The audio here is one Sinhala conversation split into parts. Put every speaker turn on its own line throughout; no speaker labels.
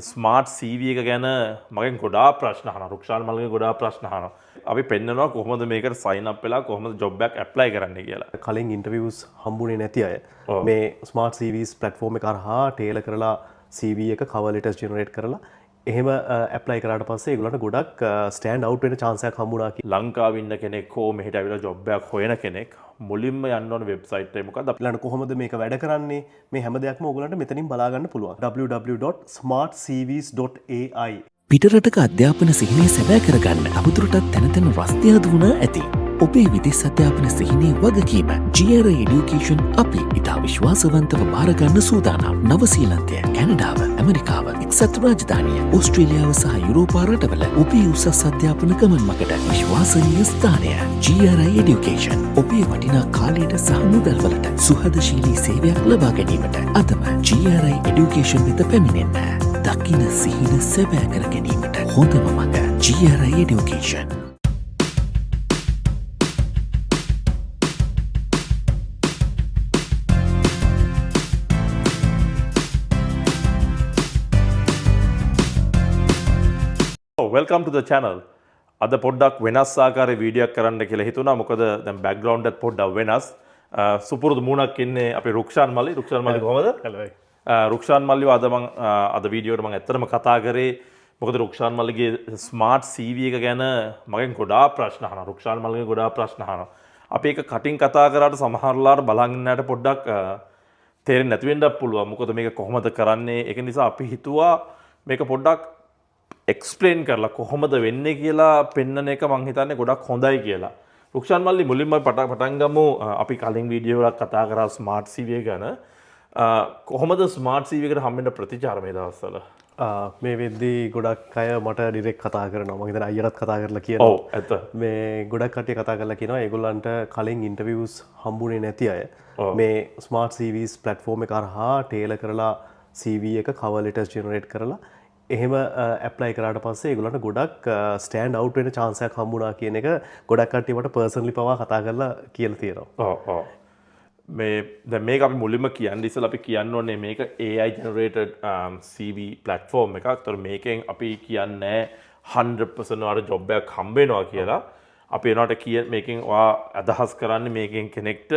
ස්මාර්ට් CV එක ගැන මගෙන් ගොඩාක් ප්‍රශ්න අහනවා. රුක්ෂාන් මල්ගේ ගොඩාක් ප්‍රශ්න අහනවා. අපි පෙන්නනවා කොහොමද මේකට සයින් අප් වෙලා කොහොමද ජොබ් එකක් ඇප්ලයි කරන්නේ කියලා.
කලින් ඉන්ටර්වියුස් හම්බුනේ නැති අය
ඔව්.
මේ ස්මාර්ට් CVs ප්ලැට්ෆෝම් එක හරහා ටේලර් කරලා CV එක කවර් ලෙටර්ස් ජෙනරේට් කරලා එහෙම ඇප්ලයි කරාට පස්සේ ඒගොල්ලන්ට ගොඩක් ස්ටෑන්ඩ් අවුට් වෙන chance එකක් හම්බුණා කියලා.
ලංකාවේ ඉන්න කෙනෙක් හෝ මෙහෙට ඇවිල්ලා ජොබ් එකක් හොයන කෙනෙක් මුලින්ම යන්න ඕන වෙබ්සයිට් එක මොකද්ද?
ඊළඟට කොහොමද මේක වැඩ කරන්නේ? මේ හැම දෙයක්ම ඕගොල්ලන්ට මෙතනින් බලා ගන්න පුළුවන්. www.smartcvs.ai
පිටරටක අධ්‍යාපන සිහිනය සැබෑ කරගන්න තවදුරටත් තැනතැන රස්තියාදු වුණ ඇති. ඔබේ විදෙස් අධ්‍යාපන සිහිනයේ වගකීම GRA Education අපි ඉතා විශ්වාසවන්තව භාරගන්න සූදානම්. නවසීලන්තය, කැනඩාව, ඇමරිකාව, එක්සත් රාජධානිය, ඕස්ට්‍රේලියාව සහ යුරෝපා රටවල ඔබේ උසස් අධ්‍යාපන ගමන් මගට විශ්වාසනීය ස්ථානය GRA Education. ඔබේ වටිනා කාලයට සහ මුදල්වලට සුහදශීලී සේවයක් ලබා ගැනීමට අදම GRA Education වෙත පැමිණෙන්න. දකින සිහින සැබෑ කර ගැනීමට හොඳම මඟ GRA Education.
වෙල්කම් ටු ද channel. අද පොඩ්ඩක් වෙනස් ආකාරයේ වීඩියෝ එකක් කරන්න කියලා හිතුණා. මොකද දැන් බෑග්ග්‍රවුන්ඩ් එකත් පොඩ්ඩක් වෙනස්. සුපුරුදු මූණක් ඉන්නේ අපේ රුක්ෂාන් මල්ලි. රුක්ෂාන් මල්ලි කොහමද? රුක්ෂාන් මල්ලිව අද වීඩියෝට මම ඇත්තටම කතා කරේ මොකද රුක්ෂාන් මල්ලිගේ ස්මාර්ට් CV එක ගැන මගෙන් ගොඩාක් ප්‍රශ්න අහනවා. රුක්ෂාන් මල්ලිගේ ගොඩාක් ප්‍රශ්න අහනවා. අපි ඒක කටින් කතා කරාට සමහරලාට බලන් ඉන්නට පොඩ්ඩක් තේරෙන්නේ නැති වෙන්නත් පුළුවන්. මොකද මේක කොහොමද කරන්නේ? ඒක නිසා අපි හිතුවා මේක පොඩ්ඩක් එක්ස්ප්ලේන් කරලා කොහොමද වෙන්නේ කියලා පෙන්නන එක මං හිතන්නේ ගොඩක් හොඳයි කියලා. රුක්ෂාන් මල්ලි මුලින්ම පටන් ගමු. අපි කලින් වීඩියෝ එකක් කතා කරා ස්මාර්ට් CV එක ගැන. කොහොමද ස්මාර්ට් CV එකට හම්බෙන්න ප්‍රතිචාර මේ දවස්වල?
මේ වෙද්දී ගොඩක් අය මට ඩිරෙක්ට් කතා කරනවා. මම හිතන්නේ අයියටත් කතා කරලා කියනවා.
ඔව් ඇත්ත.
මේ ගොඩක් කට්ටිය කතා කරලා කියනවා ඒගොල්ලන්ට කලින් ඉන්ටර්වියුස් හම්බුනේ නැති අය මේ ස්මාර්ට් CVs ප්ලැට්ෆෝම් එක හරහා ටේලර් කරලා CV එක කවර් ලෙටර්ස් ජෙනරේට් කරලා එහෙම ඇප්ලයි කරාට පස්සේ ඒගොල්ලන්ට ගොඩක් ස්ටෑන්ඩ් අවුට් වෙන chance එකක් හම්බුණා කියන එක ගොඩක් කට්ටිය මට පර්සනලි පවා කතා කරලා කියලා තියෙනවා.
ඔව් ඔව්. දැන් මේක අපි මුලින්ම කියන්න ඉස්සෙල්ලා අපි කියන්න ඕනේ මේක AI generated CV platform එකක්. ඒතර මේකෙන් අපි කියන්නේ 100% ඔයාලට ජොබ් එකක් හම්බ වෙනවා කියලා. අපි එනකොට මේකෙන් ඔයා අදහස් කරන්නේ මේකෙන් කෙනෙක්ට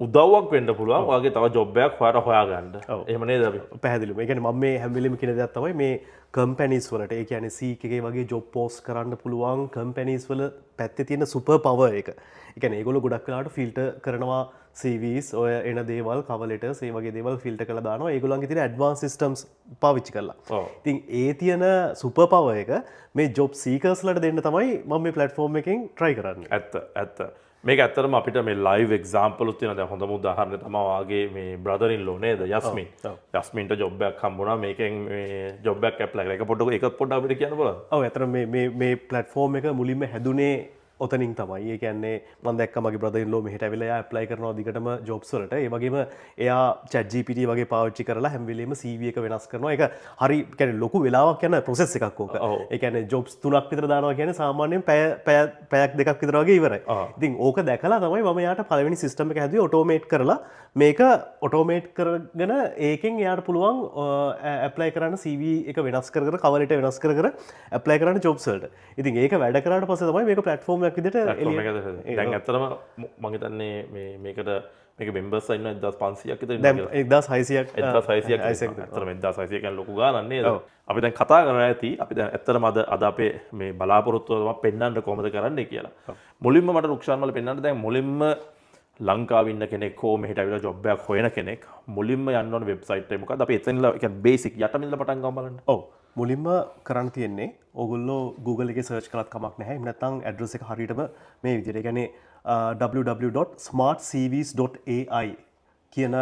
උදව්වක් වෙන්න පුළුවන්. ඔයාගේ තව ජොබ් එකක් හොයාගන්න. එහෙම නේද අපි?
පැහැදිලිවම. ඒ කියන්නේ මම මේ හැම වෙලෙම කියන දෙයක් තමයි මේ කම්පැනිස් වලට ඒ කියන්නේ Seek එකේ වගේ ජොබ් පෝස්ට් කරන්න පුළුවන් කම්පැනිස් වල පැත්තේ තියෙන සුපර් පවර් එක. ඒ කියන්නේ ඒගොල්ලෝ ගොඩක් වෙලාවට ෆිල්ටර් කරනවා CVs ඔය එන දේවල් cover letters ඒ වගේ දේවල් ෆිල්ටර් කරලා දානවා ඒගොල්ලන්ගේ තියෙන ඇඩ්වාන්ස් සිස්ටම්ස් පාවිච්චි කරලා. ඉතින් ඒ තියෙන සුපර් පවර් එක මේ ජොබ් සීකර්ස් ලට දෙන්න තමයි මම මේ ප්ලැට්ෆෝම් එකෙන් try කරන්නේ.
ඇත්ත. මේක ඇත්තටම අපිට මේ ලයිව් එක්සාම්පල් උත් තියෙනවා. දැන් හොඳම උදාහරණය තමයි වාගේ මේ බ්‍රදර් ඉන් ලෝ නේද? යස්මින්. යස්මින්ට ජොබ් එකක් හම්බුණා. මේකෙන් මේ ජොබ් එකක් ඇප්ලයි කරලා. ඒක පොඩ්ඩක් අපිට කියන්න බලන්න.
ඔව් ඇත්තටම මේ ප්ලැට්ෆෝම් එක මුලින්ම හැදුනේ ඔතනින් තමයි. ඒ කියන්නේ මම දැක්ක මගේ බ්‍රදර් ඉන් ලෝ මෙහෙට ඇවිල්ලා එයා ඇප්ලයි කරනවා දිගටම ජොබ්ස් වලට. ඒ වගේම එයා chat GPT වගේ පාවිච්චි කරලා හැම වෙලෙම CV එක වෙනස් කරනවා. ඒක හරි කියන්නේ ලොකු වෙලාවක් යන process එකක් ඕක. ඒ කියන්නේ ජොබ්ස් 3ක් විතර දානවා කියන්නේ සාමාන්‍යයෙන් පැයක් දෙකක් විතර වගේ ඉවරයි. ඉතින් ඕක දැකලා තමයි මම එයාට පළවෙනි සිස්ටම් එක හැදුවේ ඔටෝමේට් කරලා මේක ඔටෝමේට් කරගෙන ඒකෙන් එයාට පුළුවන් ඇප්ලයි කරන්න CV එක වෙනස් කර කර cover letter වෙනස් කර කර ඇප්ලයි කරන්න ජොබ්ස් වලට. ඉතින් ඒක වැඩ කරාට පස්සේ තමයි මේක ප්ලැට්ෆෝම් එකක් විදිහට
දැන් ඇත්තටම මම හිතන්නේ මේකට මේක මෙම්බර්ස් ඉන්නවා 1500ක් විතර
දැන් 1600ක්
1600ක් ඇත්තටම 1600 කියන්නේ ලොකු ගාණක් නේද? අපි දැන් කතා කරලා ඇති අපි දැන් ඇත්තටම අද අපේ මේ බලාපොරොත්තුව තමයි පෙන්වන්න කොහොමද කරන්නේ කියලා. මුලින්ම මට රුක්ෂාන් මල්ලි පෙන්වන්න දැන් මුලින්ම ලංකාවේ ඉන්න කෙනෙක් හෝ මෙහෙට ඇවිල්ලා ජොබ් එකක් හොයන කෙනෙක් මුලින්ම යන්න ඕන වෙබ්සයිට් එක මොකද්ද? අපි එතනilla කියන්නේ බේසික් යටමින්දලා පටන් ගමු බලන්න.
ඔව්. මුලින්ම කරන්න තියෙන්නේ ඕගොල්ලෝ Google එකේ සර්ච් කළත් කමක් නැහැ. එහෙම නැත්නම් ඇඩ්‍රස් එක හරියටම මේ විදිහට. ඒ කියන්නේ www.smartcvs.ai කියන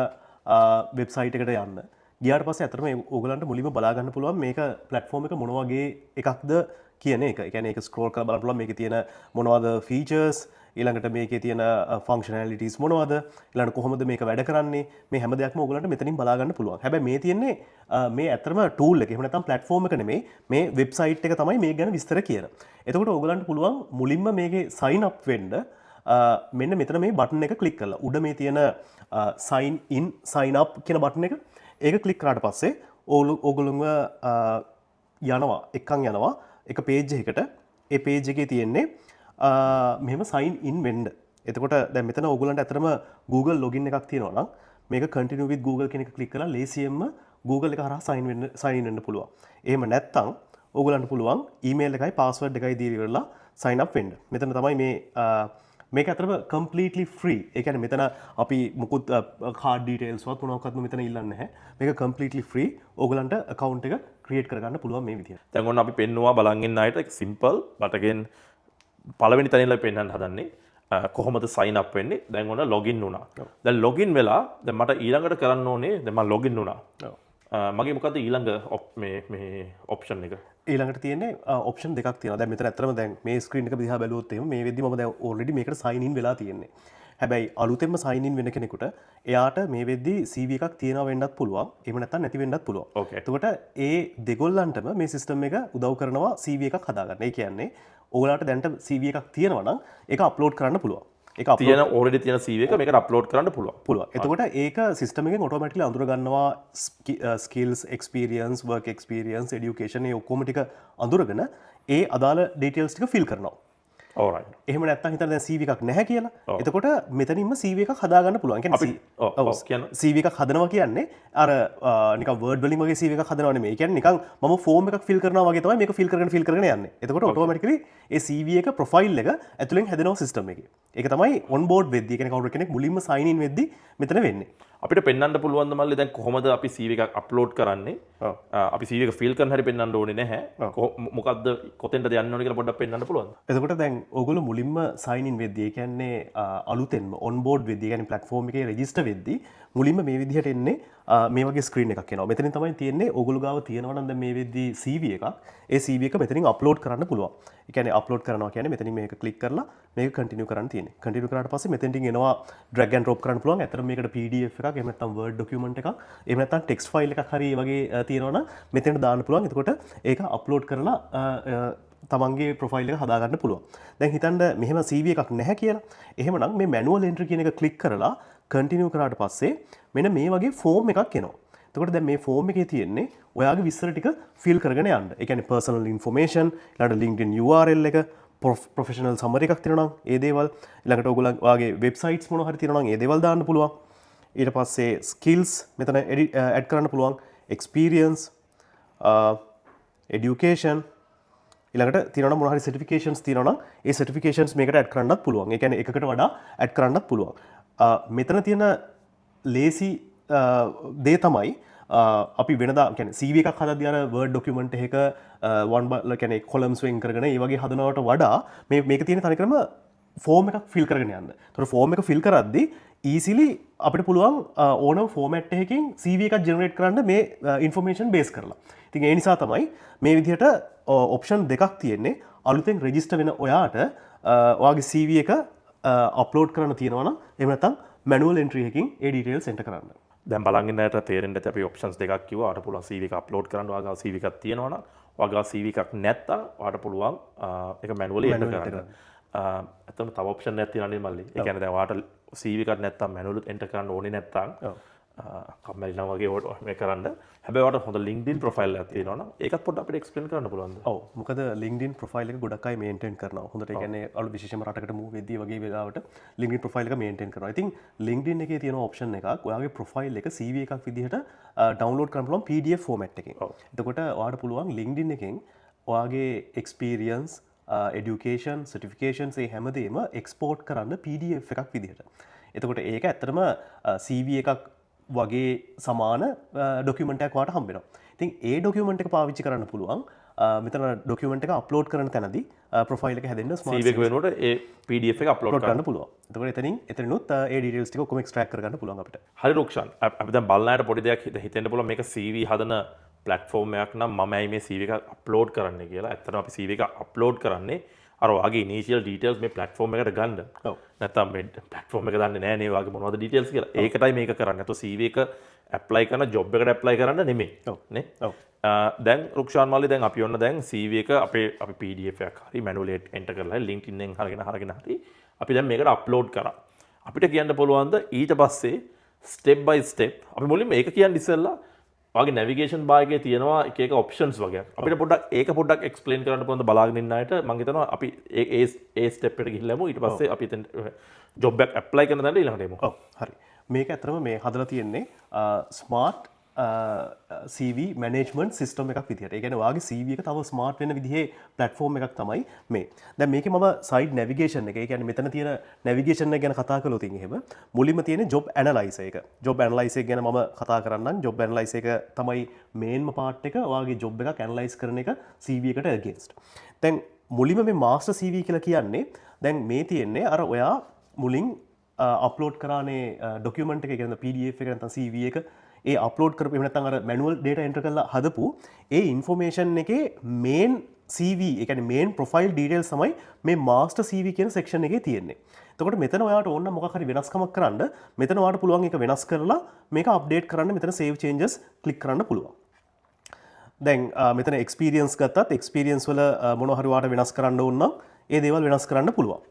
වෙබ්සයිට් එකට යන්න. ගියාට පස්සේ අතරම ඕගොල්ලන්ට මුලින්ම බලා ගන්න පුළුවන් මේක ප්ලැට්ෆෝම් එක මොන වගේ එකක්ද කියන එක. ඒ කියන්නේ ඒක ස්ක්‍රෝල් කරලා බලන්න පුළුවන් මේකේ තියෙන මොනවද ෆීචර්ස් ඊළඟට මේකේ තියෙන ෆන්ක්ෂනැලිටිස් මොනවද ඊළඟට කොහොමද මේක වැඩ කරන්නේ මේ හැම දෙයක්ම ඕගොල්ලන්ට මෙතනින් බලා ගන්න පුළුවන්. හැබැයි මේ තියෙන්නේ මේ ඇත්තටම ටූල් එක. එහෙම නැත්නම් ප්ලැට්ෆෝම් එක නෙමෙයි. මේ වෙබ්සයිට් එක තමයි මේක ගැන විස්තර කියන. එතකොට ඕගොල්ලන්ට පුළුවන් මුලින්ම මේකේ sign up වෙන්න මෙන්න මෙතන මේ බටන් එක ක්ලික් කරලා උඩ මේ තියෙන sign in sign up කියන බටන් එක ඒක ක්ලික් කරාට පස්සේ ඕගොල්ලොන්ව යනවා එක්කන් යනවා එක පේජ් එකට ඒ පේජ් එකේ තියෙන්නේ මෙහෙම සයින් ඉන් වෙන්න. එතකොට දැන් මෙතන ඕගොල්ලන්ට ඇත්තටම Google login එකක් තියෙනවා නම් මේක continue with Google කියන එක ක්ලික් කරලා ලේසියෙන්ම Google එක හරහා sign in වෙන්න පුළුවන්. එහෙම නැත්නම් ඕගොල්ලන්ට පුළුවන් email එකයි password එකයි දීලා sign up වෙන්න. මෙතන තමයි මේක ඇත්තටම completely free. ඒ කියන්නේ මෙතන අපි මුකුත් card details වත් මොනවත්ම මෙතන ඉල්ලන්නේ නැහැ. මේක completely free. ඕගොල්ලන්ට account එක create කරගන්න පුළුවන් මේ විදිහට.
දැන් ඔන්න අපි පෙන්නවා බලන් ඉන්න අයට simple but again පළවෙනි තැනින්ලා පෙන්වන්න හදන්නේ කොහොමද sign up වෙන්නේ. දැන් ඔන්න login වුණා. දැන් login වෙලා දැන් මට ඊළඟට කරන්න ඕනේ දැන් මම login වුණා. මගේ මොකද්ද ඊළඟ මේ option එක?
ඊළඟට තියෙන්නේ ඔප්ෂන් දෙකක් තියෙනවා. දැන් මෙතන ඇත්තටම දැන් මේ ස්ක්‍රීන් එක දිහා බැලුවොත් එහෙම මේ වෙද්දි මම දැන් already මේකට sign in වෙලා තියෙන්නේ. හැබැයි අලුතෙන්ම sign in වෙන කෙනෙකුට එයාට මේ වෙද්දි CV එකක් තියෙනවා වෙන්නත් පුළුවන්. එහෙම නැත්නම් නැති වෙන්නත් පුළුවන්.
Okay.
එතකොට ඒ දෙගොල්ලන්ටම මේ සිස්ටම් එක උදව් කරනවා CV එකක් හදාගන්න. ඒ කියන්නේ ඕගොල්ලන්ට දැන්ට CV එකක් තියෙනවා නම් ඒක අප්ලෝඩ් කරන්න පුළුවන්. ඒක
තියෙන already තියෙන CV එක මේකට අප්ලෝඩ් කරන්න පුළුවන්.
පුළුවන්. එතකොට ඒක සිස්ටම් එකෙන් ඔටෝමැටිකලි අඳුර ගන්නවා skills, experience, work experience, education ඒ ඔක්කොම ටික අඳුරගෙන ඒ අදාළ ඩීටේල්ස් ටික ෆිල් කරනවා.
alright.
එහෙම නැත්නම් හිතන්න දැන් CV එකක් නැහැ කියලා. එතකොට මෙතනින්ම CV එකක් හදාගන්න පුළුවන්. කියන්නේ CV එකක් හදනවා කියන්නේ අර නිකන් Word වලින් වගේ CV එකක් හදනව නෙමෙයි. ඒ කියන්නේ නිකන් මම ෆෝම් එකක් ෆිල් කරනවා වගේ තමයි මේක ෆිල් කරගෙන යන්නේ. එතකොට ඔටෝමැටිකලි ඒ CV එක ප්‍රොෆයිල් එක ඇතුලෙන් හැදෙනවා සිස්ටම් එකේ. ඒක තමයි on board වෙද්දී කියන්නේ කවුරු කෙනෙක් මුලින්ම sign in වෙද්දී මෙතන වෙන්නේ.
අපිට පෙන්වන්න පුළුවන් ද මල්ලි දැන් කොහොමද අපි CV එකක් අප්ලෝඩ් කරන්නේ? අපි CV එක ෆිල් කරන හැටි පෙන්වන්න ඕනේ නැහැ. මොකද්ද කොතෙන්ද යන්න ඕනේ කියලා පොඩ්ඩක් පෙන්වන්න පුළුවන්ද?
එතකොට දැන් ඕගොල්ලෝ මුලින්ම sign in වෙද්දී ඒ කියන්නේ අලුතෙන්ම on board වෙද්දී ඒ කියන්නේ platform එකේ register වෙද්දී මුලින්ම මේ විදිහට එන්නේ මේ වගේ ස්ක්‍රීන් එකක් එනවා. මෙතනින් තමයි තියෙන්නේ ඕගොල්ලෝ ගාව තියෙනවා නම් දැන් මේ වෙද්දී CV එකක්. ඒ CV එක මෙතනින් අප්ලෝඩ් කරන්න පුළුවන්. ඒ කියන්නේ අප්ලෝඩ් කරනවා කියන්නේ මෙතනින් මේක ක්ලික් කරලා මේක කන්ටිනියු කරන්න තියෙන්නේ. කන්ටිනියු කරාට පස්සේ මෙතෙන්ටින් එනවා drag and drop කරන්න පුළුවන්. ඇත්තටම මේකට PDF එකක් එහෙම නැත්නම් Word document එකක් එහෙම නැත්නම් text file එකක් හරි වගේ තියෙනවා නම් මෙතෙන්ට දාන්න පුළුවන්. එතකොට ඒක අප්ලෝඩ් කරලා තමන්ගේ ප්‍රොෆයිල් එක හදාගන්න පුළුවන්. දැන් හිතන්න මෙහෙම CV එකක් නැහැ කියලා. එහෙමනම් මේ manual entry කියන එක ක්ලික් කරලා කන්ටිනියු කරාට පස්සේ මෙන්න මේ වගේ ෆෝම් එකක් එනවා. එතකොට දැන් මේ ෆෝම් එකේ තියෙන්නේ ඔයාගේ විස්තර ටික ෆිල් කරගෙන යන්න. ඒ කියන්නේ personal information, ඊළඟට LinkedIn URL එක, professional summary එකක් තියෙනවා නම් ඒ දේවල්, ඊළඟට ඔයගොල්ලෝ ඔයාගේ websites මොනවා හරි තියෙනවා නම් ඒ දේවල් දාන්න පුළුවන්. ඊට පස්සේ skills මෙතන add කරන්න පුළුවන්, experience, education ඊළඟට තියෙනවා මොනවා හරි certifications තියෙනවා නම් ඒ certifications මේකට add කරන්නත් පුළුවන්. ඒ කියන්නේ එකකට වඩා add කරන්නත් පුළුවන්. මෙතන තියෙන ලේසි දේ තමයි අපි වෙනදා කියන්නේ CV එකක් හදද්දී අර Word document එකක කියන්නේ columns වෙන් කරගෙන ඒ වගේ හදනවට වඩා මේක තියෙන තනිකරම ෆෝම් එකක් ෆිල් කරගෙන යන්න. ඒතකොට ෆෝම් එක ෆිල් කරද්දී easily අපිට පුළුවන් ඕනම ෆෝමැට් එකකින් CV එකක් ජෙනරේට් කරන්න මේ information base කරලා. ඉතින් ඒ නිසා තමයි මේ විදිහට ඔප්ෂන් දෙකක් තියෙන්නේ. අලුතෙන් රෙජිස්ටර් වෙන ඔයාට ඔයාගේ CV එක අප්ලෝඩ් කරන්න තියෙනවා නම් එහෙම නැත්නම් manual entry එකකින් ඒ details enter කරන්න.
දැන් බලන් ඉන්න අයට තේරෙන්න ඇති අපි ඔප්ෂන්ස් දෙකක් කිව්වා. ඔයාලට පුළුවන් CV එක අප්ලෝඩ් කරන්න. ඔයාගේ CV එකක් තියෙනවා නම් ඔයාගේ CV එකක් නැත්නම් ඔයාලට පුළුවන් ඒක manually enter කරන්න. ඇත්තටම තව ඔප්ෂන් එකක් තියෙනවා නේ මල්ලි. ඒ කියන්නේ දැන් ඔයාලට CV එකක් නැත්නම් manually enter කරන්න ඕනේ නැත්නම් කම්මැලි නම් වගේ මේ කරන්න. හැබැයි ඔයාලට හොඳ LinkedIn profile එකක් තියෙනවා නම් ඒකත් පොඩ්ඩක් අපිට explain කරන්න පුළුවන්ද?
ඔව්. මොකද LinkedIn profile එක ගොඩක් අය maintain කරනවා. හොඳට ඒ කියන්නේ අලුත් විශේෂම රටකට move වෙද්දී වගේ වෙලාවට LinkedIn profile එක maintain කරනවා. ඉතින් LinkedIn එකේ තියෙන option එකක් ඔයාගේ profile එක CV එකක් විදිහට download කරන්න පුළුවන් PDF format එකකින්. එතකොට ඔයාලට පුළුවන් LinkedIn එකෙන් ඔයාගේ experience, education, certifications ඒ හැමදේම export කරන්න PDF එකක් විදිහට. එතකොට ඒක ඇත්තටම CV එකක් වගේ සමාන ඩොකියුමන්ට් එකක් වාට හම්බෙනවා. ඉතින් ඒ ඩොකියුමන්ට් එක පාවිච්චි කරන්න පුළුවන්. මෙතන ඩොකියුමන්ට් එක අප්ලෝඩ් කරන තැනදී ප්‍රොෆයිල් එක හැදෙන්න
CV එක වෙනුවට ඒ PDF එක අප්ලෝඩ්
කරන්න පුළුවන්. එතකොට එතනිනුත් ඒ ඩීටේල්ස් ටික ඔක්කොම එක්ස්ට්‍රැක්ට් කරගන්න පුළුවන් අපිට.
හරි රුක්ෂාන්. අපි දැන් බලනායට පොඩි දෙයක් හිතෙන්න පුළුවන් මේක CV හදන platform එකක් නම් මම ඇයි මේ CV එක අප්ලෝඩ් කරන්නේ කියලා. ඇත්තටම අපි CV එක අප්ලෝඩ් කරන්නේ අර වගේ ඉනිෂියල් ඩීටේල්ස් මේ platform එකට ගන්න. නැත්නම් මේ platform එක දන්නේ නැහැ නේ වගේ මොනවද ඩීටේල්ස් කියලා. ඒකටයි මේක කරන්නේ. නැත්නම් CV එක apply කරන job එකට apply කරන්න නෙමෙයි. නේ? දැන් රුක්ෂාන් මල්ලි දැන් අපි ඔන්න දැන් CV එක අපි PDF එකක් හරි manually enter කරලා LinkedIn එකෙන් අරගෙන හරි අපි දැන් මේකට අප්ලෝඩ් කරා. අපිට කියන්න පුළුවන්ද ඊට පස්සේ step by step අපි මුලින්ම ඒක කියන්න ඉස්සෙල්ලා වගේ නැවිගේෂන් බායකේ තියෙනවා එක එක ඔප්ෂන්ස් වගේ. අපිට පොඩ්ඩක් ඒක පොඩ්ඩක් එක්ස්ප්ලেইন කරන්න පුළුවන් බලාගෙන ඉන්න අයට මම හිතනවා අපි ඒ ස්ටෙප් එකට ගිහිල්ලාමු ඊට පස්සේ අපි එතන ජොබ් එකක් ඇප්ලයි කරන දණ්ඩ ඊළඟට එමු.
ඔව් හරි. මේක ඇත්තටම මේ හදලා තියෙන්නේ ස්මාර්ට් CV මැනේජ්මන්ට් සිස්ටම් එකක් විදිහට. ඒ කියන්නේ ඔයාගේ CV එක තව ස්මාර්ට් වෙන විදිහේ ප්ලැට්ෆෝම් එකක් තමයි මේ. දැන් මේකේ මම සයිඩ් නැවිගේෂන් එක. ඒ කියන්නේ මෙතන තියෙන නැවිගේෂන් එක ගැන කතා කළොත් එහෙම මුලින්ම තියෙන ජොබ් ඇනලයිසර් එක. ජොබ් ඇනලයිසර් එක ගැන මම කතා කරන්නම්. ජොබ් ඇනලයිසර් එක තමයි මේන්ම පාර්ට් එක. ඔයාගේ ජොබ් එකක් ඇනලයිස් කරන එක CV එකට against. දැන් මුලින්ම මේ මාස්ටර් CV කියලා කියන්නේ දැන් මේ තියෙන්නේ අර ඔයා මුලින් අප්ලෝඩ් කරානේ ඩොකියුමන්ට් එක කියන්නේ PDF එක නැත්නම් CV එක ඒ අප්ලෝඩ් කරපු එහෙම නැත්නම් අර මැනුවල් ඩේටා එන්ටර් කරලා හදපු ඒ ඉන්ෆෝමේෂන් එකේ මේන් CV ඒ කියන්නේ මේන් ප්‍රොෆයිල් ඩීටේල්ස් තමයි මේ මාස්ටර් CV කියන සෙක්ෂන් එකේ තියෙන්නේ. එතකොට මෙතන ඔයාලට ඕන නම් මොකක් හරි වෙනස්කමක් කරන්න මෙතන ඔයාලට පුළුවන් ඒක වෙනස් කරලා මේක අප්ඩේට් කරන්න මෙතන save changes ක්ලික් කරන්න පුළුවන්. දැන් මෙතන එක්ස්පීරියන්ස් ගත්තත් එක්ස්පීරියන්ස් වල මොනවා හරි ඔයාලට වෙනස් කරන්න ඕන නම් ඒ දේවල් වෙනස් කරන්න පුළුවන්.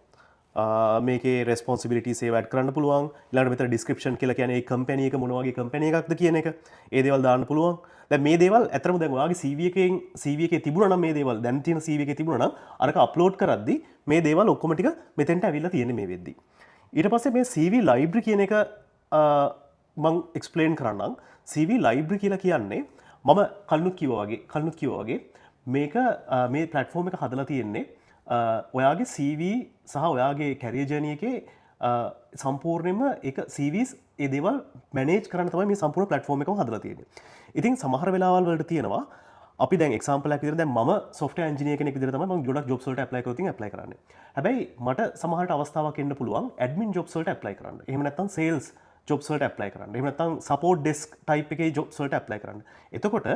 මේකේ රෙස්පොන්සිබිලිටි සේව් ඇඩ් කරන්න පුළුවන්. ඊළඟට මෙතන ඩිස්ක්‍රිප්ෂන් කියලා කියන්නේ ඒ කම්පැනි එක මොන වගේ කම්පැනි එකක්ද කියන එක. ඒ දේවල් දාන්න පුළුවන්. දැන් මේ දේවල් ඇත්තටම දැන් ඔයාගේ CV එකේ තිබුණා නම් මේ දේවල් දැන් තියෙන CV එකේ තිබුණා නම් අරක අප්ලෝඩ් කරද්දි මේ දේවල් ඔක්කොම ටික මෙතෙන්ට ඇවිල්ලා තියෙන්නේ මේ වෙද්දි. ඊට පස්සේ මේ CV library කියන එක මම එක්ස්ප්ලেইন කරන්නම්. CV library කියලා කියන්නේ මම කලිනුත් කිව්වා වගේ මේක මේ ප්ලැට්ෆෝම් එක හදලා තියෙන්නේ ඔයාගේ CV සහ ඔයාගේ කැරියර් ජර්නි එකේ සම්පූර්ණයෙන්ම ඒක CVs ඒ දේවල් මැනේජ් කරන්න තමයි මේ සම්පූර්ණ ප්ලැට්ෆෝම් එකම හදලා තියෙන්නේ. ඉතින් සමහර වෙලාවල් වලට තියෙනවා අපි දැන් එක්සාම්පල් එකක් විදිහට දැන් මම software engineer කෙනෙක් විදිහට තමයි මම ගොඩක් jobs වලට apply කරලා තියෙන apply කරන්නේ. හැබැයි මට සමහරට අවස්ථාවක් එන්න පුළුවන් admin jobs වලට apply කරන්න. එහෙම නැත්නම් sales jobs වලට apply කරන්න. එහෙම නැත්නම් support desk type එකේ jobs වලට apply කරන්න. එතකොට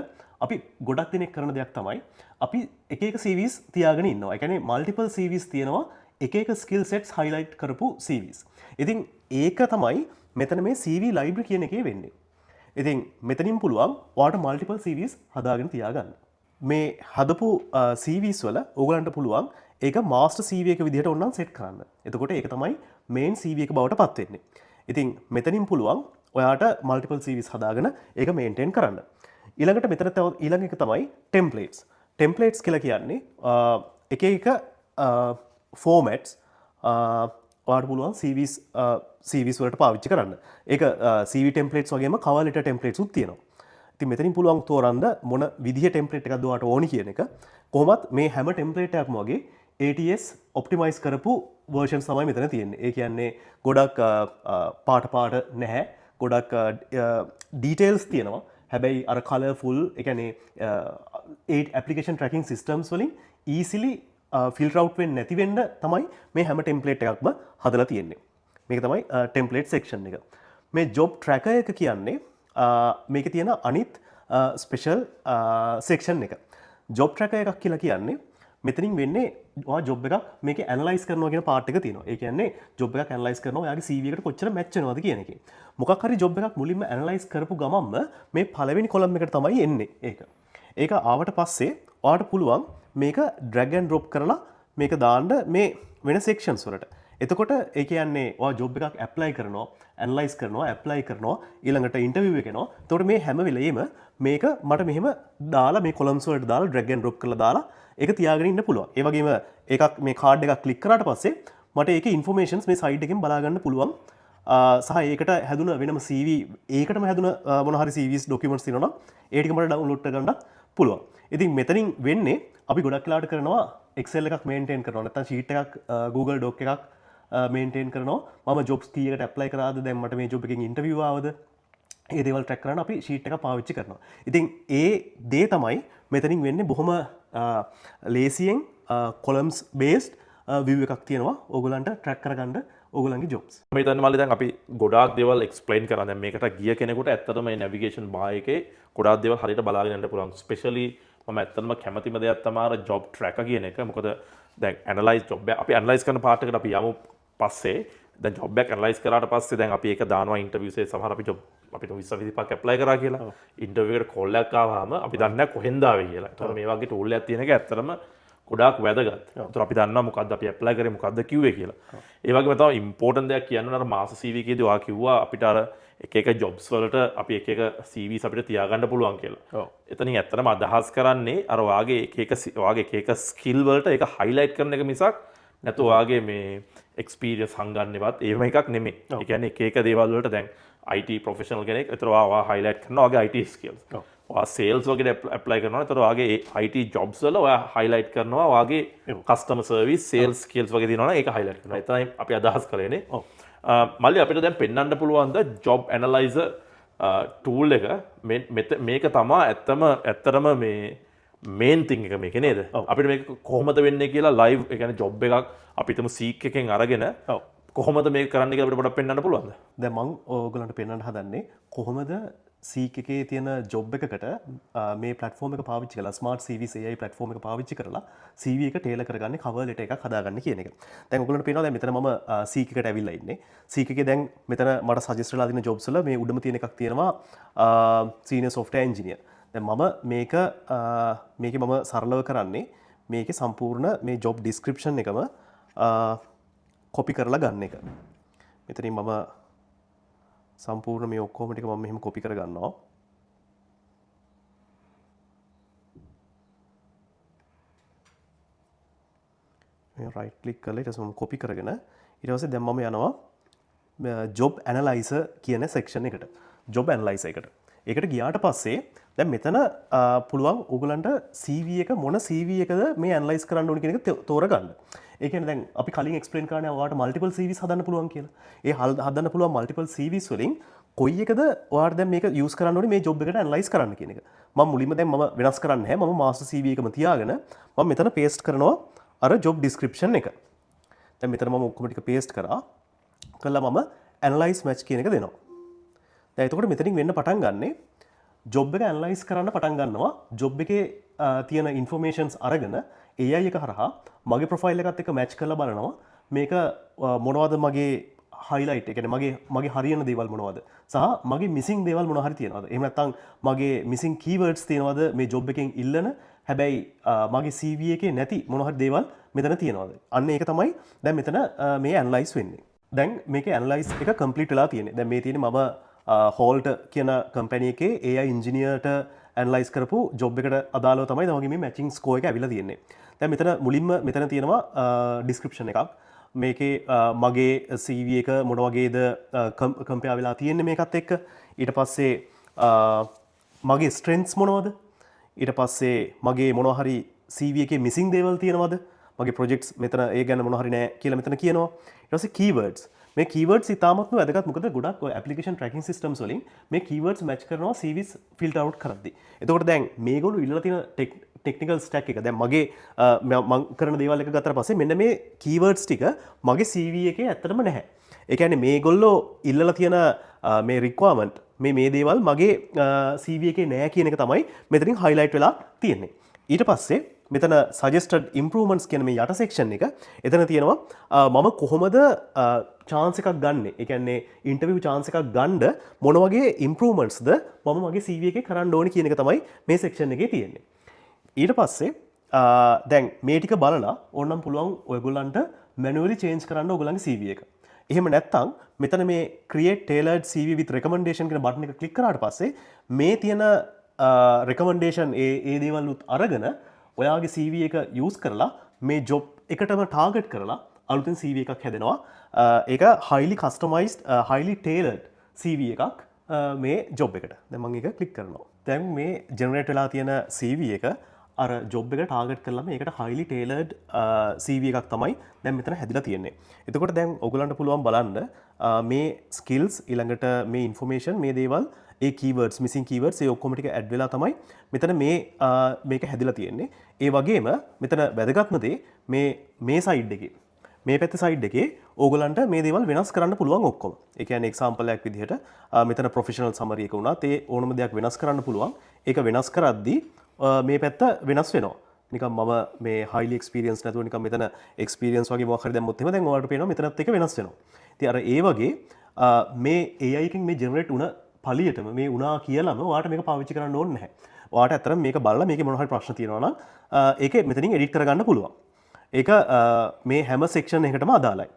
අපි ගොඩක් දෙනෙක් කරන දෙයක් තමයි අපි එක එක CVs තියාගෙන ඉන්නවා. ඒ කියන්නේ multiple CVs තියෙනවා එක එක skill sets highlight කරපු CVs. ඉතින් ඒක තමයි මෙතන මේ CV library කියන එකේ වෙන්නේ. ඉතින් මෙතනින් පුළුවන් ඔයාලට multiple CVs හදාගෙන තියාගන්න. මේ හදපු CVs වල ඕගලන්ට පුළුවන් ඒක master CV එක විදිහට ඕනනම් set කරන්න. එතකොට ඒක තමයි main CV එක බවට පත් වෙන්නේ. ඉතින් මෙතනින් පුළුවන් ඔයාට multiple CVs හදාගෙන ඒක maintain කරන්න. ඊළඟට මෙතන ඊළඟ එක තමයි templates. templates කියලා කියන්නේ එක එක formats ඔයාලට පුළුවන් CVs වලට පාවිච්චි කරන්න. ඒක CV templates වගේම cover letter templates උත් තියෙනවා. ඉතින් මෙතනින් පුළුවන් තෝරන්න මොන විදිහේ template එකක්ද ඔයාලට ඕනි කියන එක. කොහොමත් මේ හැම template එකක්ම වගේ ATS optimize කරපු versions තමයි මෙතන තියෙන්නේ. ඒ කියන්නේ ගොඩක් පාට නැහැ. ගොඩක් details තියෙනවා. හැබැයි අර colourful ඒ කියන්නේ 8 application tracking systems වලින් easily filter out වෙන්නේ නැති වෙන්න තමයි මේ හැම template එකක්ම හදලා තියෙන්නේ. මේක තමයි template section එක. මේ job tracker එක කියන්නේ මේකේ තියෙන අනිත් special section එක. job tracker එකක් කියලා කියන්නේ මෙතනින් වෙන්නේ ඔයා job එකක් මේකේ analyze කරනවා කියන part එක තියෙනවා. ඒ කියන්නේ job එකක් analyze කරනවා ඔයාගේ CV එකට කොච්චර match වෙනවද කියන එකේ. මොකක් හරි job එකක් මුලින්ම analyze කරපු ගමන්ම මේ පළවෙනි column එකට තමයි එන්නේ ඒක. ඒක ආවට පස්සේ ඔයාට පුළුවන් මේක drag and drop කරලා මේක දාන්න මේ වෙන sections වලට. එතකොට ඒ කියන්නේ ඔයා job එකක් apply කරනවා, analyze කරනවා, apply කරනවා, ඊළඟට interview එක එනවා. එතකොට මේ හැම වෙලෙම මේක මට මෙහෙම දාලා මේ columns වලට දාලා drag and drop කරලා දාලා ඒක තියාගෙන ඉන්න පුළුවන්. ඒ වගේම එකක් මේ කාඩ් එකක් ක්ලික් කරාට පස්සේ මට ඒකේ ඉන්ෆෝමේෂන්ස් මේ සයිඩ් එකෙන් බලා ගන්න පුළුවන්. සහ ඒකට හැදුන වෙනම CV ඒකටම හැදුන මොන හරි CVs documents තියෙනවා නම් ඒ ටික මට ඩවුන්ලෝඩ් කරගන්න පුළුවන්. ඉතින් මෙතනින් වෙන්නේ අපි ගොඩක් වෙලාවට කරනවා Excel එකක් maintain කරනවා. නැත්නම් sheet එකක් Google Doc එකක් maintain කරනවා. මම jobs කීයකට apply කරාද, දැන් මට මේ job එකකින් interview ආවද, ඒ දේවල් track කරන්න අපි sheet එක පාවිච්චි කරනවා. ඉතින් ඒ දේ තමයි මෙතනින් වෙන්නේ බොහොම ලේසියෙන් columns based view එකක් තියෙනවා ඕගොල්ලන්ට track කරගන්න ඕගොල්ලන්ගේ jobs.
මේ හිතන්නේ මල්ලි දැන් අපි ගොඩාක් දේවල් explain කරා. දැන් මේකට ගිය කෙනෙකුට ඇත්තටම මේ navigation bar එකේ ගොඩාක් දේවල් හරියට බලාගෙන යන්න පුළුවන්. especially මම ඇත්තටම කැමතිම දෙයක් තමයි අර job tracker කියන එක. මොකද දැන් analyze job එක අපි analyze කරන part එකට අපි යමු පස්සේ. දැන් job එක analyze කරාට පස්සේ දැන් අපි ඒක දානවා interviews එක. සමහර අපි job අපිට 20 apply කරා කියලා interview එකට call එකක් ආවම අපි දන්නේ නැහැ කොහෙන්ද ආවේ කියලා. ඒතකොට මේ වගේ tool එකක් තියෙන එක ඇත්තටම ගොඩාක් වැදගත්. ඒතර අපි දන්නවා මොකද්ද අපි ඇප්ලයි කරේ මොකද්ද කිව්වේ කියලා. ඒ වගේම තමයි ඉම්පෝටන්ට් දෙයක් කියන්න අර මාස CV එකේදී ඔයා කිව්වා අපිට අර එක එක ජොබ්ස් වලට අපි එක එක CVs අපිට තියාගන්න පුළුවන් කියලා. එතනින් ඇත්තටම අදහස් කරන්නේ අර ඔයාගේ එක එක ස්කිල් වලට ඒක හයිලයිට් කරන එක මිසක් නැතු ඔයාගේ මේ එක්ස්පීරියන්ස් හංගන්නවත් එහෙම එකක් නෙමෙයි. ඒ කියන්නේ එක එක දේවල් වලට දැන් IT ප්‍රොෆෙෂනල් කෙනෙක් ඒතර ඔයා හයිලයිට් කරනවා ඔයාගේ IT ස්කිල්ස්. ඔයා සේල්ස් වගේ ඇප්ලයි කරනවා ඒතර ඔයාගේ IT ජොබ්ස් වල ඔයා හයිලයිට් කරනවා ඔයාගේ කස්ටමර් සර්විස් සේල්ස් ස්කිල්ස් වගේ දිනනවා ඒක හයිලයිට් කරනවා. එතනයි අපි අදහස් කරේනේ. මල්ලි අපිට දැන් පෙන්වන්න පුළුවන්ද ජොබ් ඇනලයිසර් ටූල් එක මේක තමා ඇත්තටම මේ මේන් තිං එක මේක නේද? අපිට මේක කොහොමද වෙන්නේ කියලා ලයිව් ඒ කියන්නේ ජොබ් එකක් අපිටම සීක් එකෙන් අරගෙන කොහොමද මේක කරන්න කියලා අපිට පොඩ්ඩක් පෙන්වන්න පුළුවන්ද?
දැන් මම ඔයගොල්ලන්ට පෙන්වන්න හදන්නේ කොහොමද සීක් එකේ තියෙන ජොබ් එකකට මේ ප්ලැට්ෆෝම් එක පාවිච්චි කරලා ස්මාර්ට් CVs AI ප්ලැට්ෆෝම් එක පාවිච්චි කරලා CV එක ටේලර් කරගන්නේ කවර් ලෙටර් එකක් හදාගන්න කියන එක. දැන් ඔයගොල්ලන්ට පේනවා දැන් මෙතන මම සීක් එකට ඇවිල්ලා ඉන්නේ. සීක් එකේ දැන් මෙතන මට සජෙස්ට් වෙලා තියෙන ජොබ්ස් වල මේ උඩම තියෙන එකක් තියෙනවා සීනියර් සොෆ්ට්වෙයාර් ඉන්ජිනියර්. දැන් මම මේකේ මම සරලව කරන්නේ මේකේ සම්පූර්ණ මේ ජොබ් ඩිස්ක්‍රිප්ෂන් එකම කොපි කරලා ගන්න එක. මෙතනින් මම සම්පූර්ණ මේ ඔක්කොම ටික මම මෙහෙම කොපි කරගන්නවා. මේ රයිට් ක්ලික් කරලා ඊට පස්සේ මම කොපි කරගෙන ඊට පස්සේ දැන් මම යනවා ජොබ් ඇනලයිසර් කියන සෙක්ෂන් එකට. ජොබ් ඇනලයිසර් එකට. ඒකට ගියාට පස්සේ දැන් මෙතන පුළුවන් ඕගලන්ට CV එක මොන CV එකද මේ ඇනලයිස් කරන්න ඕනේ කියන එක තෝරගන්න. ඒ කියන්නේ දැන් අපි කලින් එක්ස්ප්ලেইন කරන්නේ ඔයාලට මල්ටිපල් CVs හදන්න පුළුවන් කියලා. ඒ හදන්න පුළුවන් මල්ටිපල් CVs වලින් කොයි එකද ඔයාලට දැන් මේක යූස් කරන්න ඕනේ මේ ජොබ් එකට ඇනලයිස් කරන්න කියන එක. මම මුලින්ම දැන් මම වෙනස් කරන්නේ නැහැ. මම මාස්ටර් CV එකම තියාගෙන මම මෙතන පේස්ට් කරනවා අර ජොබ් ඩිස්ක්‍රිප්ෂන් එක. දැන් මෙතන මම ඔක්කොම ටික පේස්ට් කරා. කළා මම ඇනලයිස් මැච් කියන එක දෙනවා. දැන් එතකොට මෙතනින් වෙන්න පටන් ගන්නේ ජොබ් එක ඇනලයිස් කරන්න පටන් ගන්නවා. ජොබ් එකේ තියෙන ඉන්ෆෝමේෂන්ස් අරගෙන AI එක හරහා මගේ ප්‍රොෆයිල් එකත් එක්ක මැච් කරලා බලනවා මේක මොනවද මගේ හයිලයිට්, ඒ කියන්නේ මගේ හරියන දේවල් මොනවද සහ මගේ මිසින් දේවල් මොනවා හරි තියෙනවද, එහෙම නැත්නම් මගේ මිසින් කීවර්ඩ්ස් තියෙනවද මේ ජොබ් එකෙන් ඉල්ලන හැබැයි මගේ CV එකේ නැති මොනවා හරි දේවල් මෙතන තියෙනවද. අන්න ඒක තමයි දැන් මෙතන මේ ඇනලයිස් වෙන්නේ. දැන් මේකේ ඇනලයිස් එක කම්ප්ලීට් වෙලා තියෙන්නේ. දැන් මේ තියෙන්නේ මම හෝල්ට කියන කම්පැනි එකේ AI ඉන්ජිනියර්ට ඇනලයිස් කරපු ජොබ් එකට අදාළව තමයි මගේ මේ මැචින් ස්කෝර් එක ඇවිල්ලා තියෙන්නේ. දැන් මෙතන මුලින්ම මෙතන තියෙනවා ඩිස්ක්‍රිප්ෂන් එකක්. මේකේ මගේ CV එක මොන වගේද කම්පෙයාර් වෙලා තියෙන්නේ මේකත් එක්ක. ඊට පස්සේ මගේ ස්ට්‍රෙන්ත්ස් මොනවද? ඊට පස්සේ මගේ මොනවා හරි CV එකේ මිසින් දේවල් තියෙනවද? මගේ ප්‍රොජෙක්ට්ස් මෙතන ඒ ගැන මොනවා හරි නැහැ කියලා මෙතන කියනවා. ඊට පස්සේ කීවර්ඩ්ස්. මේ කීවර්ඩ්ස් ඉතාමත්ම වැදගත්. මොකද ගොඩක් ඔය ඇප්ලිකේෂන් ට්‍රැකින් සිස්ටම්ස් වලින් මේ කීවර්ඩ්ස් මැච් කරනවා CVs ෆිල්ටර් අවුට් කරද්දී. එතකොට දැන් මේගොල්ලෝ ඉල්ලලා තියෙන ටෙක්නිකල් ස්ටැක් එක දැන් මගේ මම කරන දේවල් එක ගත්තට පස්සේ මෙන්න මේ කීවර්ඩ්ස් ටික මගේ CV එකේ ඇත්තටම නැහැ. ඒ කියන්නේ මේගොල්ලෝ ඉල්ලලා තියෙන මේ රික්වයර්මන්ට් මේ දේවල් මගේ CV එකේ නැහැ කියන එක තමයි මෙතනින් හයිලයිට් වෙලා තියෙන්නේ. ඊට පස්සේ මෙතන suggested improvements කියන මේ යට සෙක්ෂන් එක එතන තියෙනවා මම කොහොමද chance එකක් ගන්නෙ. ඒ කියන්නේ interview chance එකක් ගන්න මොන වගේ improvements ද මම මගේ CV එකේ කරන්න ඕනේ කියන එක තමයි මේ section එකේ තියෙන්නේ. ඊට පස්සේ දැන් මේ ටික බලලා ඕනනම් පුළුවන් ඔයගොල්ලන්ට manually change කරන්න ඔයගොල්ලන්ගේ CV එක. එහෙම නැත්නම් මෙතන මේ create tailored CV with recommendation කියන බටන් එක ක්ලික් කරාට පස්සේ මේ තියෙන recommendation ඒ දේවල් උත් අරගෙන ඔයාගේ CV එක use කරලා මේ job එකටම target කරලා අලුතෙන් CV එකක් හැදෙනවා. ඒක highly customized highly tailored CV එකක් මේ job එකට. දැන් මම ඒක ක්ලික් කරනවා. දැන් මේ generate වෙලා තියෙන CV එක අර ජොබ් එක ටාගට් කරලාම ඒකට highly tailored CV එකක් තමයි දැන් මෙතන හැදිලා තියෙන්නේ. එතකොට දැන් ඔයගලන්ට පුළුවන් බලන්න මේ skills ඊළඟට මේ information මේ දේවල් ඒ keywords missing keywords ඒ ඔක්කොම ටික add වෙලා තමයි මෙතන මේක හැදිලා තියෙන්නේ. ඒ වගේම මෙතන වැදගත්ම දේ මේ side එකේ මේ පැත්තේ side එකේ ඕගලන්ට මේ දේවල් වෙනස් කරන්න පුළුවන් ඔක්කොම. ඒ කියන්නේ example එකක් විදිහට මෙතන professional summary එක වුණත් ඒ ඕනම දෙයක් වෙනස් කරන්න පුළුවන්. ඒක වෙනස් කරද්දී මේ පැත්ත වෙනස් වෙනවා. නිකන් මම මේ highly experience නැතුව නිකන් මෙතන experience වගේ මොකක් හරි දැම්මොත් එහෙම දැන් ඔයාලට පේනවා මෙතනත් එක වෙනස් වෙනවා. ඉතින් අර ඒ වගේ මේ AI එකෙන් මේ generate වුණ පළියටම මේ වුණා කියලාම ඔයාලට මේක පාවිච්චි කරන්න ඕනේ නැහැ. ඔයාට ඇත්තටම මේක බලලා මේකේ මොනවා හරි ප්‍රශ්න තියෙනවා නම් ඒකේ මෙතනින් එඩිට් කරගන්න පුළුවන්. ඒක මේ හැම සෙක්ෂන් එකකටම අදාළයි.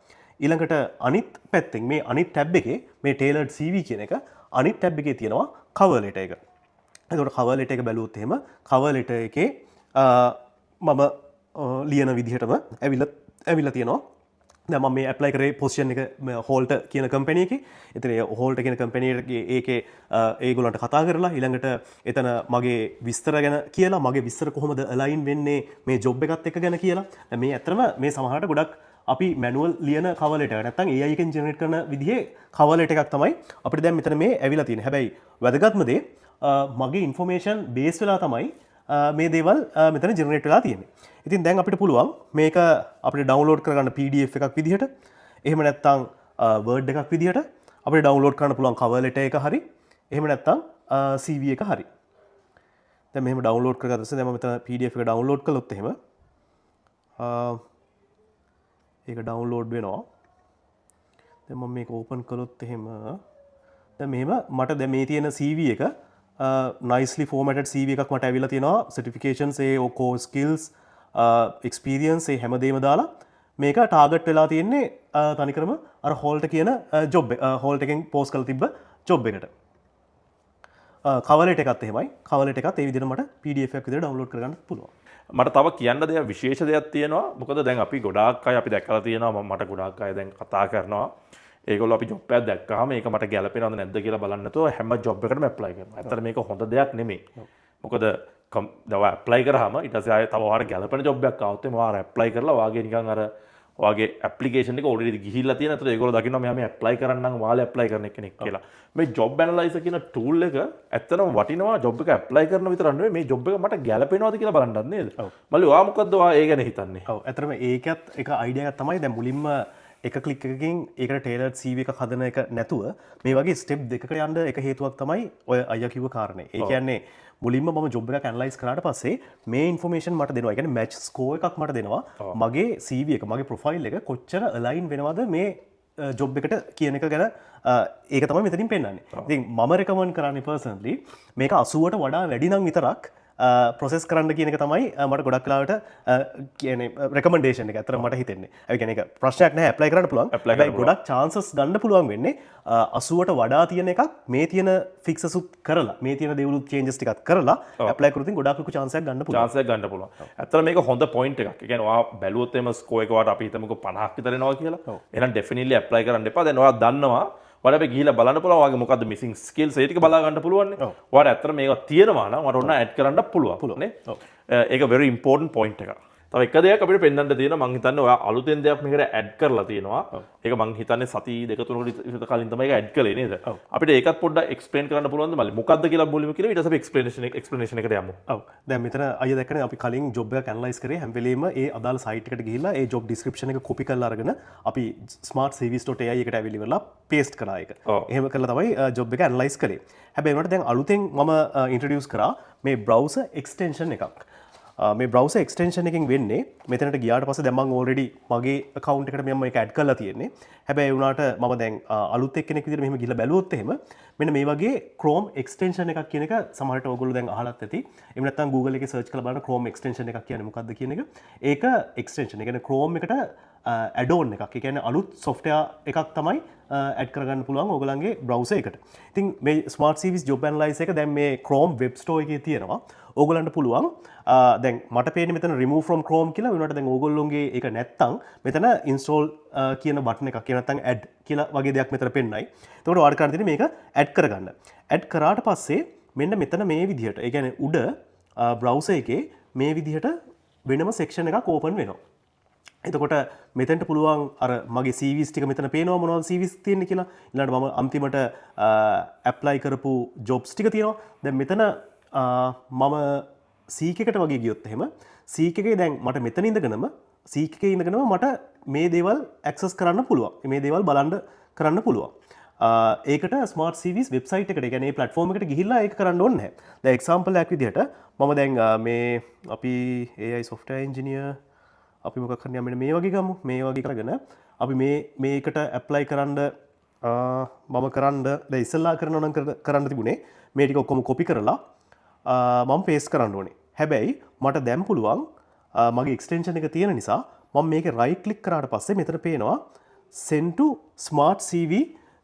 ඊළඟට අනිත් පැත්තෙන් මේ අනිත් ටැබ් එකේ මේ tailored CV කියන එක අනිත් ටැබ් එකේ තියෙනවා cover letter එක. එතකොට cover letter එක බැලුවොත් එහෙම cover letter එකේ මම ලියන විදිහටම ඇවිල්ලා තියෙනවා. දැන් මම මේ ඇප්ලයි කරේ පොසිෂන් එක හෝල්ට කියන කම්පැනි එකේ. එතන හෝල්ට කියන කම්පැනි එකේ ඒකේ ඒගොල්ලන්ට කතා කරලා ඊළඟට එතන මගේ විස්තර ගැන කියලා මගේ විස්තර කොහොමද අලයින් වෙන්නේ මේ ජොබ් එකත් එක්ක ගැන කියලා. දැන් මේ ඇත්තටම මේ සමහරට ගොඩක් අපි මැනුවල් ලියන cover letter එක නැත්නම් AI එකෙන් ජෙනරේට් කරන විදිහේ cover letter එකක් තමයි අපිට දැන් මෙතන මේ ඇවිල්ලා තියෙන්නේ. හැබැයි වැදගත්ම දේ මගේ ඉන්ෆෝමේෂන් බේස් වෙලා තමයි මේ දේවල් මෙතන ජෙනරේට් වෙලා තියෙන්නේ. ඉතින් දැන් අපිට පුළුවන් මේක අපිට ඩවුන්ලෝඩ් කරගන්න PDF එකක් විදිහට එහෙම නැත්නම් Word එකක් විදිහට අපිට ඩවුන්ලෝඩ් කරන්න පුළුවන් cover letter එක හරි එහෙම නැත්නම් CV එක හරි. දැන් මෙහෙම ඩවුන්ලෝඩ් කරගත්තා පස්සේ දැන් මම මෙතන PDF එක ඩවුන්ලෝඩ් කළොත් එහෙම ඒක ඩවුන්ලෝඩ් වෙනවා. දැන් මම මේක ඕපන් කළොත් එහෙම දැන් මෙහෙම මට දැන් මේ තියෙන CV එක nicely formatted CV එකක් මට ඇවිල්ලා තියෙනවා. certifications ඒ core skills experience ඒ හැමදේම දාලා මේක ටාගට් වෙලා තියෙන්නේ තනිකරම අර හෝල්ට කියන ජොබ් හෝල්ට එකෙන් පෝස්ට් කරලා තිබ්බ ජොබ් එකට. cover letter එකත් එහෙමයි. cover letter එකත් ඒ විදිහට මට PDF එකක් විදිහට ඩවුන්ලෝඩ් කරගන්න පුළුවන්.
මට තව කියන්න දෙයක් විශේෂ දෙයක් තියෙනවා. මොකද දැන් අපි ගොඩාක් අය අපි දැක්කලා තියෙනවා මට ගොඩාක් අය දැන් කතා කරනවා. ඒගොල්ලෝ අපි ජොබ් එකක් දැක්කහම ඒක මට ගැලපෙනවද නැද්ද කියලා බලන්න නැතුව හැම ජොබ් එකකටම ඇප්ලයි කරනවා. ඇත්තට මේක හොඳ දෙයක් නෙමෙයි. මොකද දැන් ඔයා ඇප්ලයි කරාම ඊට පස්සේ ආයෙ තව ඔයාලට ගැලපෙන ජොබ් එකක් ආවොත් එහම ඔයා ඇප්ලයි කරලා ඔයාගේ නිකන් අර ඔයාගේ ඇප්ලිකේෂන් එක ඔල්රෙඩි ගිහිල්ලා තියෙන. ඒතකොට ඒගොල්ලෝ දකිනවා මෙයා මේ ඇප්ලයි කරන්නම් ඔයාලා ඇප්ලයි කරන කෙනෙක් කියලා. මේ ජොබ් ඇනලයිසර් කියන ටූල් එක ඇත්තටම වටිනවා ජොබ් එක ඇප්ලයි කරන විතරක් නෙවෙයි මේ ජොබ් එක මට ගැලපෙනවද කියලා බලන්නත් නේද? මල්ලි ඔයා මොකද්ද ඔයා ඒ ගැන හිතන්නේ?
ඔව් ඇත්තටම ඒකත් එක අයිඩියා එකක් තමයි. දැන් මුලින්ම එක ක්ලික් එකකින් ඒකට ටේලර්ඩ් CV එකක් හදන එක නැතුව මේ වගේ ස්ටෙප් දෙකකට යන්න එක හේතුවක් තමයි ඔය අයියා කිව්ව කාරණේ. ඒ කියන්නේ මුලින්ම මම ජොබ් එකක් ඇනලයිස් කරාට පස්සේ මේ ඉන්ෆෝමේෂන් මට දෙනවා. ඒ කියන්නේ මැච් ස්කෝර් එකක් මට දෙනවා. මගේ CV එක මගේ ප්‍රොෆයිල් එක කොච්චර අලයින් වෙනවද මේ ජොබ් එකට කියන එක ගැන ඒක තමයි මෙතනින් පෙන්වන්නේ. ඉතින් මම රෙකමන්ඩ් කරන්නේ පර්සනලි මේක 80ට වඩා වැඩි නම් විතරක් ප්‍රොසෙස් කරන්න කියන එක තමයි මට ගොඩක් වෙලාවට කියන්නේ රෙකමෙන්ඩේෂන් එක අතර මට හිතෙන්නේ. ඒ කියන්නේ ඒක ප්‍රශ්නයක් නැහැ ඇප්ලයි කරන්න පුළුවන්. හැබැයි ගොඩක් chances ගන්න පුළුවන් වෙන්නේ 80ට වඩා තියෙන එකක් මේ තියෙන ෆික්සස් උත් කරලා මේ තියෙන දේවලුත් changes ටිකක් කරලා ඇප්ලයි කරොත් ගොඩක් ලොකු chance එකක් ගන්න පුළුවන්.
chance එකක් ගන්න පුළුවන්. ඇත්තට මේක හොඳ point එකක්. ඒ කියන්නේ ඔයා බැලුවොත් එම score එක වාට අපි හිතමුකෝ 50ක් විතර එනවා කියලා. එහෙනම් definitely apply කරන්න එපා. දැන් ඔයා දන්නවා ඔයාලා අපි ගිහිල්ලා බලන්න පුළුවන් ඔයාගේ මොකද්ද missing skills ඒ ටික බලා ගන්න පුළුවන් නේ. ඔයාලා ඇත්තට මේක තියෙනවා නම් ඔයාලා ඔන්න add කරන්න පුළුවන් නේ. ඒක very important point එකක්. තව එක දෙයක් අපිට පෙන්වන්න තියෙනවා මං හිතන්නේ ඔයා අලුතෙන් දෙයක් මේකට add කරලා තියෙනවා. ඒක මං හිතන්නේ සති දෙක තුනකට විතර කලින් තමයි ඒක add කළේ නේද? අපිට ඒකත් පොඩ්ඩක් explain කරන්න පුළුවන්ද මල්ලි? මොකද්ද කියලා මුලින්ම කියලා ඊට පස්සේ අපි explanation එකට යමු.
ඔව්. දැන් මෙතන අයියා දැක්කනේ අපි කලින් ජොබ් එකක් ඇනලයිස් කරේ හැම වෙලෙම ඒ අදාළ සයිට් එකට ගිහිල්ලා ඒ ජොබ් ඩිස්ක්‍රිප්ෂන් එක කොපි කරලා අරගෙන අපි smartcvs.ai එකට ඇවිල්ලා ඉවරලා paste කරා ඒක. එහෙම කරලා තමයි ජොබ් එක ඇනලයිස් කළේ. හැබැයි උනට දැන් අලුතෙන් මම ඉන්ට්‍රොඩියුස් කරා මේ browser extension එකක්. මේ browser extension එකෙන් වෙන්නේ මෙතනට ගියාට පස්සේ දැන් මම already මගේ account එකට මම මේක add කරලා තියෙන්නේ. හැබැයි වුණාට මම දැන් අලුත් එක්කෙනෙක් විදිහට මෙහෙම ගිහලා බැලුවොත් එහෙම මෙන්න මේ වගේ Chrome extension එකක් කියන එක සමහරට ඔයගොල්ලෝ දැන් අහලත් ඇති. එහෙම නැත්නම් Google එකේ search කරලා බලන්න Chrome extension එකක් කියන්නේ මොකක්ද කියන එක. ඒක extension. ඒ කියන්නේ Chrome එකට add-on එකක්. ඒ කියන්නේ අලුත් software එකක් තමයි add කරගන්න පුළුවන් ඔයගොල්ලන්ගේ browser එකට. ඉතින් මේ Smart CVs job analyzer එක දැන් මේ Chrome web store එකේ තියෙනවා. ඕගොල්ලන්ට පුළුවන් දැන් මට පේන්නේ මෙතන remove from Chrome කියලා වෙනකොට දැන් ඕගොල්ලෝගේ ඒක නැත්තම් මෙතන install කියන බටන් එකක් කියන නැත්තම් add කියලා වගේ දෙයක් මෙතන පෙන්නයි. එතකොට ඔයාලට කරන්න තියෙන්නේ මේක add කරගන්න. add කරාට පස්සේ මෙන්න මෙතන මේ විදිහට ඒ කියන්නේ උඩ browser එකේ මේ විදිහට වෙනම section එකක් open වෙනවා. එතකොට මෙතනට පුළුවන් අර මගේ CVs ටික මෙතන පේනවා මොනවද CVs තියෙන්නේ කියලා. ඊළඟට මම අන්තිමට apply කරපු jobs ටික තියෙනවා. දැන් මෙතන මම සීක් එකට වගේ ගියොත් එහෙම සීක් එකේ දැන් මට මෙතන ඉඳගෙනම සීක් එකේ ඉඳගෙනම මට මේ දේවල් ඇක්සස් කරන්න පුළුවන්. මේ දේවල් බලන්න කරන්න පුළුවන්. ඒකට Smart CVs වෙබ්සයිට් එකට, ඒ කියන්නේ platform එකට ගිහිල්ලා ඒක කරන්න ඕනේ නැහැ. දැන් example එකක් විදිහට මම දැන් මේ අපි AI software engineer අපි මොකක් කරන්නේ මෙන්න මේ වගේ ගමු. මේ වගේ කරගෙන අපි මේකට apply කරන්න මම කරන්න දැන් ඉස්සෙල්ලා කරනවා නම් කරන්න තිබුණේ මේ ටික ඔක්කොම copy කරලා මම පේස් කරන්න ඕනේ. හැබැයි මට දැන් පුළුවන් මගේ එක්ස්ටෙන්ෂන් එක තියෙන නිසා මම මේක රයිට් ක්ලික් කරාට පස්සේ මෙතන පේනවා send to smart CV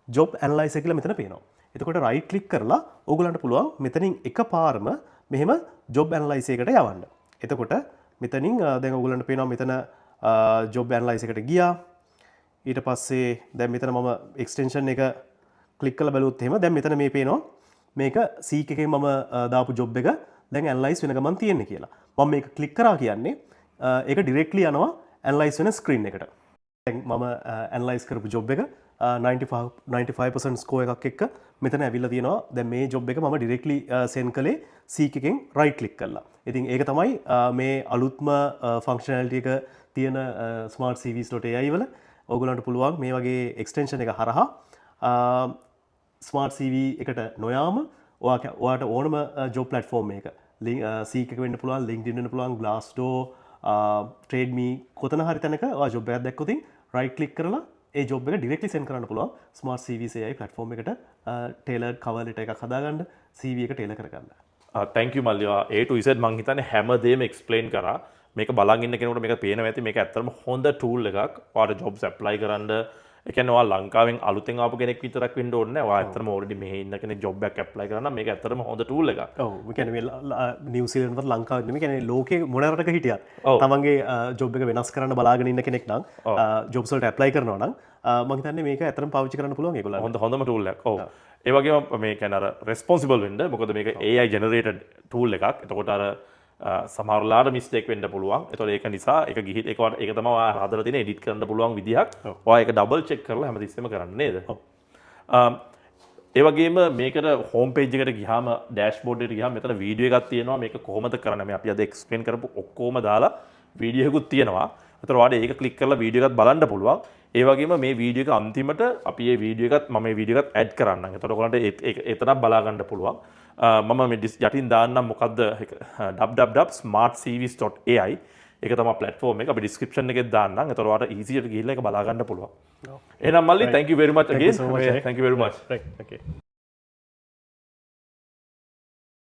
job analyzer කියලා මෙතන පේනවා. එතකොට රයිට් ක්ලික් කරලා ඕගොල්ලන්ට පුළුවන් මෙතනින් එකපාරම මෙහෙම job analyzer එකට යවන්න. එතකොට මෙතනින් දැන් ඕගොල්ලන්ට පේනවා මෙතන job analyzer එකට ගියා. ඊට පස්සේ දැන් මෙතන මම එක්ස්ටෙන්ෂන් එක ක්ලික් කරලා බැලුවොත් එහෙම දැන් මෙතන මේ පේනවා මේක සීක් එකෙන් මම දාපු ජොබ් එක දැන් ඇනලයිස් වෙන ගමන් තියෙන්නේ කියලා. මම මේක ක්ලික් කරා කියන්නේ ඒක ඩිරෙක්ට්ලි යනවා ඇනලයිස් වෙන ස්ක්‍රීන් එකට. දැන් මම ඇනලයිස් කරපු ජොබ් එක 95% ස්කෝර් එකක් එක්ක මෙතන ඇවිල්ලා තියෙනවා. දැන් මේ ජොබ් එක මම ඩිරෙක්ට්ලි සෙන්ඩ් කළේ සීක් එකෙන් රයිට් ක්ලික් කරලා. ඉතින් ඒක තමයි මේ අලුත්ම ෆන්ක්ෂනැලිටි එක තියෙන ස්මාර්ට් CVs.ai වල ඔයගොල්ලන්ට පුළුවන් මේ වගේ එක්ස්ටෙන්ෂන් එක හරහා ස්මාර්ට් CV එකට නොයාම ඔයාට ඕනම ජොබ් ප්ලට්ෆෝර්ම් එක සීක් එක වෙන්න පුළුවන්, LinkedIn වෙන්න පුළුවන්, Glassdoor, TradeMe කොතන හරි තැනක ඔයා ජොබ් එකක් දැක්කොත් රයිට් ක්ලික් කරලා ඒ ජොබ් එක ඩිරෙක්ට්ලි සෙන්ඩ් කරන්න පුළුවන් ස්මාර්ට් CVs AI ප්ලට්ෆෝර්ම් එකට ටේලර්ඩ් කවර් ලෙටර් එකක් හදාගන්න CV එක ටේලර් කරගන්න.
තැන්ක් යු මල්ලි. A to Z මං හිතන්නේ හැමදේම එක්ස්ප්ලেইন කරා. මේක බලන් ඉන්න කෙනෙකුට මේක පේනවා ඇති. මේක ඇත්තටම හොඳ ටූල් එකක්. ඔයාලට ජොබ්ස් ඇප්ලයි කරන්න. ඒ කියන්නේ ඔයා ලංකාවෙන් අලුතෙන් ආපු කෙනෙක් විතරක් වෙන්න ඕනේ නැහැ. ඔයා ඇත්තටම ඔල්රෙඩි මෙහි ඉන්න කෙනෙක් ජොබ් එකක් ඇප්ලයි කරනවා. මේක ඇත්තටම හොඳ ටූල් එකක්.
ඔව්. ඒ කියන්නේ මේ නිව්සීලන්ත වල ලංකාවේ නෙමෙයි. කියන්නේ ලෝකේ මොන රටක හිටියත් තමන්ගේ ජොබ් එක වෙනස් කරන්න බලාගෙන ඉන්න කෙනෙක් නම් ජොබ්ස් වලට ඇප්ලයි කරනවා නම් මම හිතන්නේ මේක ඇත්තටම පාවිච්චි කරන්න පුළුවන් ඒගොල්ලන්ට.
හොඳම ටූල් එකක්. ඔව්. ඒ වගේම මේ කියන්නේ අර රෙස්පොන්සිබල් වෙන්න. මොකද මේක AI ජෙනරේටඩ් ටූල් එකක්. එතකොට අර සමහරලාට මිස්ටේක් වෙන්න පුළුවන්. එතකොට ඒක නිසා ඒක ගිහින් ඒක තමයි ඔයා හදලා තියෙන එඩිට් කරන්න පුළුවන් විදිහක්. ඔයා ඒක ඩබල් චෙක් කරලා හැමතිස්සෙම කරන්න නේද? ඒ වගේම මේකට හෝම් පේජ් එකට ගියාම ඩෑෂ්බෝඩ් එකට ගියාම මෙතන වීඩියෝ එකක් තියෙනවා. මේක කොහොමද කරන්නේ? මේ අපි අද එක්ස්ප්ලেইন කරපු ඔක්කොම දාලා වීඩියෝ එකකුත් තියෙනවා. එතකොට ඔයාලට ඒක ක්ලික් කරලා වීඩියෝ එකත් බලන්න පුළුවන්. ඒ වගේම මේ වීඩියෝ එක අන්තිමට අපි මේ වීඩියෝ එකත් මම මේ වීඩියෝ එකත් ඇඩ් කරන්නම්. එතකොට ඔයාලට එතනක් බලා ගන්න පුළුවන්. මම මේ යටින් දාන්නම් මොකද්ද www.smartcvs.ai ඒක තමයි platform එක. අපි description එකේ දාන්නම්. එතකොට ඔයාලට easy ට ගිහිල්ලා ඒක බලා ගන්න පුළුවන්. එහෙනම් මල්ලි thank you very much again.
Thank you so much.
Thank you very much.
Right. Okay.